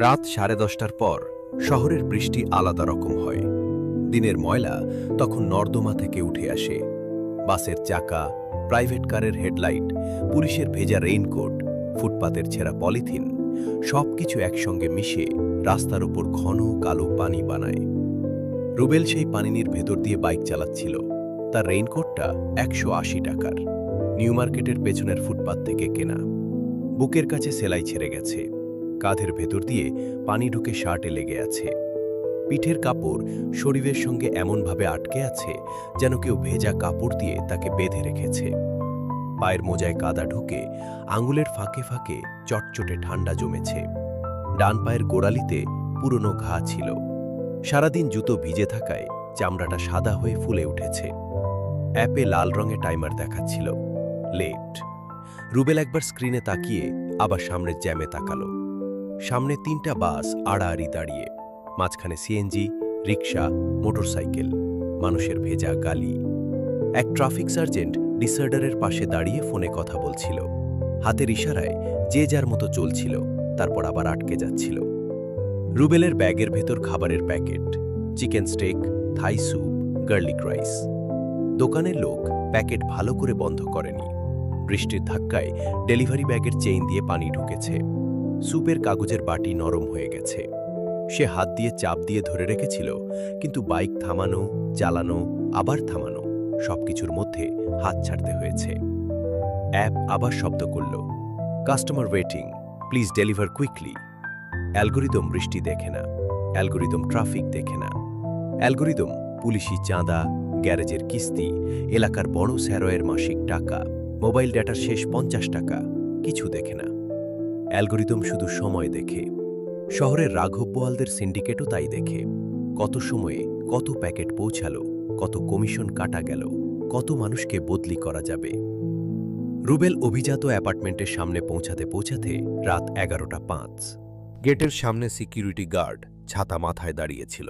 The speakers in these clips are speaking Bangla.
রাত 10:30টার পর শহরের বৃষ্টি আলাদা রকম হয়। দিনের ময়লা তখন নর্দমা থেকে উঠে আসে। বাসের চাকা, প্রাইভেট কারের হেডলাইট, পুলিশের ভেজা রেইনকোট, ফুটপাতের ছেঁড়া পলিথিন সবকিছু একসঙ্গে মিশে রাস্তার উপর ঘন কালো পানি বানায়। রুবেল সেই পানির ভেতর দিয়ে বাইক চালাচ্ছিল। তার রেইনকোটটা 180 টাকার, নিউ মার্কেটের পেছনের ফুটপাত থেকে কেনা। বুকের কাছে সেলাই ছেড়ে গেছে, কাঁধের ভেতর দিয়ে পানি ঢুকে শার্টে লেগে আছে। পিঠের কাপড় শরীরের সঙ্গে এমনভাবে আটকে আছে যেন কেউ ভেজা কাপড় দিয়ে তাকে বেঁধে রেখেছে। পায়ের মোজায় কাদা ঢুকে আঙুলের ফাঁকে ফাঁকে চটচটে ঠান্ডা জমেছে। ডান পায়ের গোড়ালিতে পুরনো ঘা ছিল। সারাদিন জুতো ভিজে থাকায় চামড়াটা সাদা হয়ে ফুলে উঠেছে। অ্যাপে লাল রঙে টাইমার দেখাচ্ছিল, লেট। রুবেল একবার স্ক্রিনে তাকিয়ে আবার সামনের জ্যামে তাকালো। সামনে 3টা বাস আড়াআড়ি দাঁড়িয়ে, মাঝখানে সিএনজি, রিকশা, মোটরসাইকেল, মানুষের ভেজা গালি। এক ট্রাফিক সার্জেন্ট ডিসার্ডারের পাশে দাঁড়িয়ে ফোনে কথা বলছিল। হাতের ইশারায় যে যার মতো চলছিল, তারপর আবার আটকে যাচ্ছিল। রুবেলের ব্যাগের ভেতর খাবারের packet, chicken stake, Thai soup, garlic rice. দোকানের লোক প্যাকেট ভালো করে বন্ধ করেনি। বৃষ্টির ধাক্কায় ডেলিভারি ব্যাগের চেইন দিয়ে পানি ঢুকেছে। স্যুপের কাগজের বাটি নরম হয়ে গেছে। সে হাত দিয়ে চাপ দিয়ে ধরে রেখেছিল, কিন্তু বাইক থামানো, চালানো, আবার থামানো সবকিছুর মধ্যে হাত ছাড়তে হয়েছে। অ্যাপ আবার শব্দ করল, customer waiting, please deliver quickly. Algorithm বৃষ্টি দেখে না, অ্যালগোরিদম ট্রাফিক দেখে না। অ্যালগোরিদম পুলিশি চাঁদা, গ্যারেজের কিস্তি, এলাকার বড় স্যারয়ের মাসিক টাকা, মোবাইল ডেটার শেষ 50 টাকা কিছু দেখে না। অ্যালগোরিদম শুধু সময় দেখে। শহরের রাঘব বোয়ালদের সিন্ডিকেটও তাই দেখে। কত সময়ে কত প্যাকেট পৌঁছালো, কত কমিশন কাটা গেল, কত মানুষকে বদলি করা যাবে। রুবেল অভিজাত অ্যাপার্টমেন্টের সামনে পৌঁছাতে পৌঁছাতে রাত 11:05। গেটের সামনে সিকিউরিটি গার্ড ছাতা মাথায় দাঁড়িয়েছিল।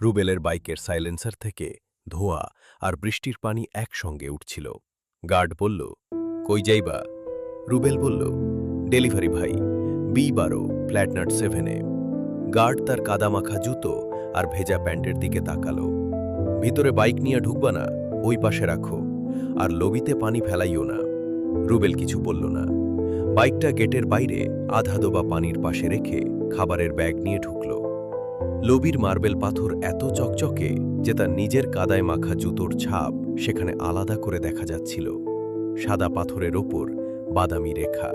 রুবেলের বাইকের সাইলেন্সার থেকে ধোঁয়া আর বৃষ্টির পানি একসঙ্গে উঠছিল। গার্ড বলল, কই যাইবা? রুবেল বলল, ডেলিভারি ভাই, B12, ফ্ল্যাট নাট 7-এ। গার্ড তার কাদামাখা জুতো আর ভেজা প্যান্টের দিকে তাকালো। ভিতরে বাইক নিয়ে ঢুকবা না, ওই পাশে রাখো, আর লবিতে পানি ফেলাইও না। রুবেল কিছু বলল না। বাইকটা গেটের বাইরে আধা ডোবা পানির পাশে রেখে খাবারের ব্যাগ নিয়ে ঢুকল। লবির মার্বেল পাথর এত চকচকে যে তার নিজের কাদায় মাখা জুতোর ছাপ সেখানে আলাদা করে দেখা যাচ্ছিল। সাদা পাথরের ওপর বাদামি রেখা।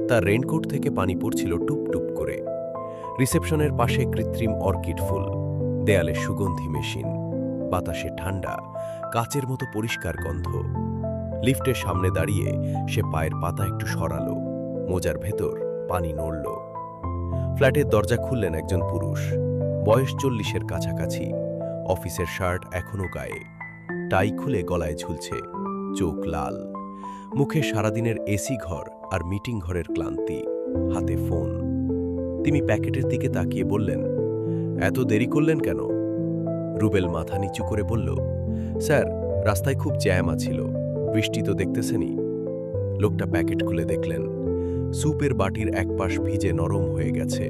তার রেইনকোট থেকে পানি পড়ছিল টুপটুপ করে। রিসেপশনের পাশে কৃত্রিম অর্কিড ফুল, দেয়ালে সুগন্ধি মেশিন, বাতাসে ঠান্ডা, কাচের মতো পরিষ্কার গন্ধ। লিফটের সামনে দাঁড়িয়ে সে পায়ের পাতা একটু সরালো। মোজার ভেতর পানি নড়ল। ফ্ল্যাটের দরজা খুললেন একজন পুরুষ, বয়স 40-এর কাছাকাছি। অফিসের শার্ট এখনো গায়ে, টাই খুলে গলায় ঝুলছে, চোখ লাল। মুখে সারাদিনের এসি ঘর আর মিটিং ঘরের ক্লান্তি, হাতে ফোন। তিনি প্যাকেটের দিকে তাকিয়ে বললেন, এত দেরি করলেন কেন? রুবেল মাথা নিচু করে বলল, স্যার, রাস্তায় খুব জ্যাম আছিল, বৃষ্টি তো দেখতেছেনই। লোকটা প্যাকেট খুলে দেখলেন। স্যুপের বাটির এক পাশ ভিজে নরম হয়ে গেছে,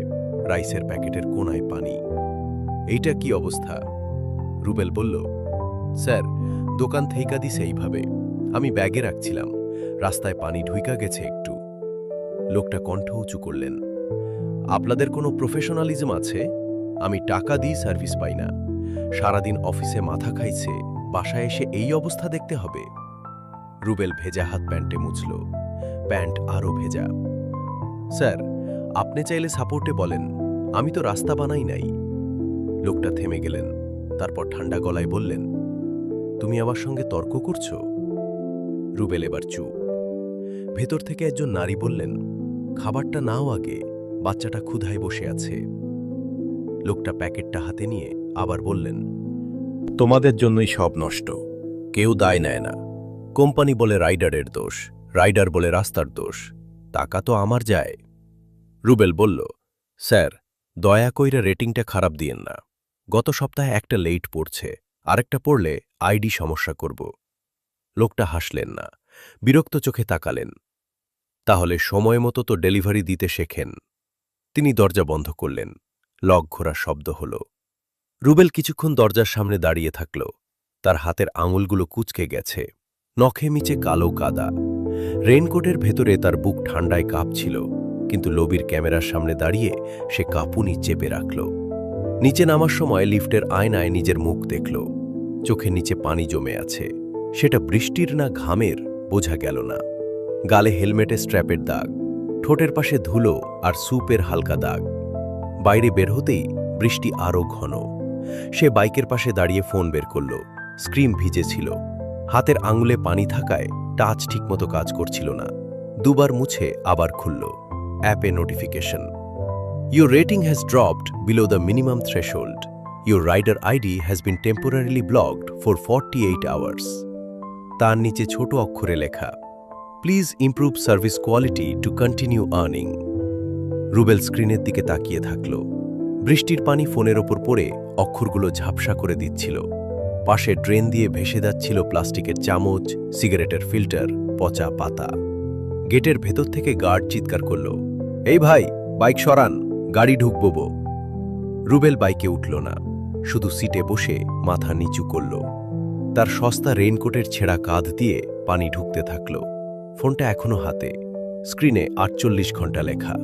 রাইসের প্যাকেটের কোনায় পানি। এইটা কি অবস্থা? রুবেল বলল, স্যার, দোকান থেইকা দিছে এইভাবে, আমি ব্যাগে রাখছিলাম, রাস্তায় পানি ঢুইকা গেছে একটু। লোকটা কণ্ঠ উঁচু করলেন, আপনাদের কোনো প্রফেশনালিজম আছে? আমি টাকা দিই, সার্ভিস পাই না। সারাদিন অফিসে মাথা খাইছে, বাসায় এসে এই অবস্থা দেখতে হবে? রুবেল ভেজা হাত প্যান্টে মুছল, প্যান্ট আরও ভেজা। স্যার, আপনি চাইলে সাপোর্টে বলেন, আমি তো রাস্তা বানাই নাই। লোকটা থেমে গেলেন, তারপর ঠান্ডা গলায় বললেন, তুমি আমার সঙ্গে তর্ক করছো? রুবেল এবার চুপ। ভেতর থেকে একজন নারী বললেন, খাবারটা নাও আগে, বাচ্চাটা ক্ষুধায় বসে আছে। লোকটা প্যাকেটটা হাতে নিয়ে আবার বললেন, তোমাদের জন্যই সব নষ্ট, কেউ দায় নেয় না। কোম্পানি বলে রাইডারের দোষ, রাইডার বলে রাস্তার দোষ, টাকা তো আমার যায়। রুবেল বলল, স্যার, দয়া কইরা রেটিংটা খারাপ দিয়েন না। গত সপ্তাহে একটা লেট পড়ছে, আরেকটা পড়লে আইডি সমস্যা করব। লোকটা হাসলেন না, বিরক্ত চোখে তাকালেন। তাহলে সময় মতো তো ডেলিভারি দিতে শেখেন। তিনি দরজা বন্ধ করলেন। লক ঘোরার শব্দ হল। রুবেল কিছুক্ষণ দরজার সামনে দাঁড়িয়ে থাকল। তার হাতের আঙুলগুলো কুঁচকে গেছে, নখে মিচে কালো কাদা। রেইনকোটের ভেতরে তার বুক ঠান্ডায় কাঁপছিল, কিন্তু লবির ক্যামেরার সামনে দাঁড়িয়ে সে কাঁপুনি চেপে রাখল। নিচে নামার সময় লিফটের আয়নায় নিজের মুখ দেখল। চোখের নিচে পানি জমে আছে। সেটা বৃষ্টির না ঘামের বোঝা গেল না। গালে হেলমেটে স্ট্র্যাপের দাগ, ঠোঁটের পাশে ধুলো আর স্যুপের হালকা দাগ। বাইরে বের হতেই বৃষ্টি আরও ঘন। সে বাইকের পাশে দাঁড়িয়ে ফোন বের করল। স্ক্রিন ভিজে ছিল। হাতের আঙুলে পানি থাকায় টাচ ঠিকমতো কাজ করছিল না। দুবার মুছে আবার খুলল। অ্যাপে notification. Your rating has dropped below the minimum threshold. Your rider ID has been temporarily blocked for 48 hours. তার নিচে ছোট অক্ষরে লেখা, Please improve service quality to continue earning. Rubel স্ক্রিনের দিকে তাকিয়ে থাকল। বৃষ্টির পানি ফোনের ওপর পড়ে অক্ষরগুলো ঝাপসা করে দিচ্ছিল। পাশে ড্রেন দিয়ে ভেসে যাচ্ছিল প্লাস্টিকের চামচ, সিগারেটের ফিল্টার, পচা পাতা। গেটের ভেতর থেকে গার্ড চিৎকার করল, এই ভাই, বাইক সরান, গাড়ি ঢুকবো। রুবেল বাইকে উঠল না, শুধু সিটে বসে মাথা নিচু করল। তার সস্তা রেইনকোটের ছেঁড়া কাঁধ দিয়ে পানি ঢুকতে থাকল। ফোনটা এখনো হাতে। স্ক্রিনে 48 ঘন্টা লেখা।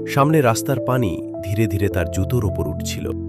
সামনে রাস্তার পানি ধীরে ধীরে তার জুতোর ওপর উঠছিল।